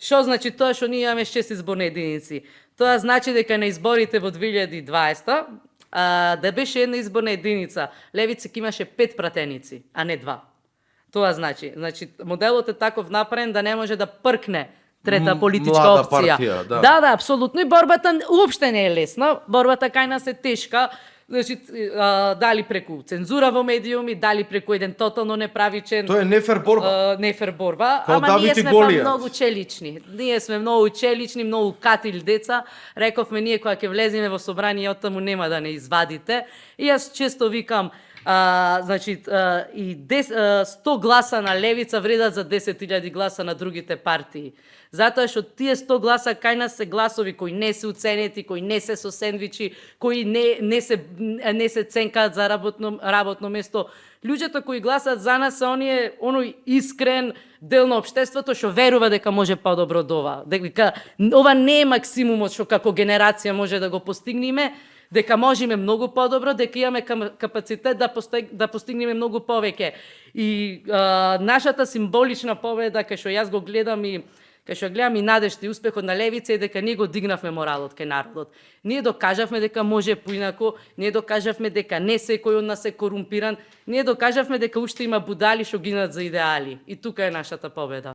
Што значи тоа што ние имаме 6 изборни единици? Тоа значи дека на изборите во 2020 да беше една изборна единица, левица ќе имаше 5 пратеници, а не 2. Тоа значи моделот е таков направен да не може да пркне трета политичка млада опција. партија, да. Да, апсолутно, и борбата уопште не е лесна. Борбата кај нас е тешка. Значи, дали преку цензура во медиуми, дали преку еден тотално неправичен... Тоа е нефер борба. Нефер борба, Као ама Давид ние и сме Голијат. многу челични. Ние сме многу челични, многу катил деца. Рековме ние кога ќе влеземе во собрание, оттаму нема да не извадите. И јас често викам, и 100 гласа на левица вредат за 10.000 гласа на другите партии. Затоа што тие 100 гласа кај нас се гласови кои не се уценети, кои не се со сендвичи, кои не се ценкаат за работно место. Луѓето кои гласат за нас се оној искрен дел на општеството што верува дека може подобро од ова. Дека ова не е максимумот што како генерација може да го постигнеме, дека можеме многу подобро, дека имаме капацитет да постигнеме многу повеќе. И нашата символична победа, кај што јас го гледам и кај што гледам и надежта и успехот на левица е дека ние го дигнавме моралот кај народот. Ние докажавме дека може поинаку, ние докажавме дека не секој од нас е корумпиран, ние докажавме дека уште има будали што гинат за идеали. И тука е нашата победа.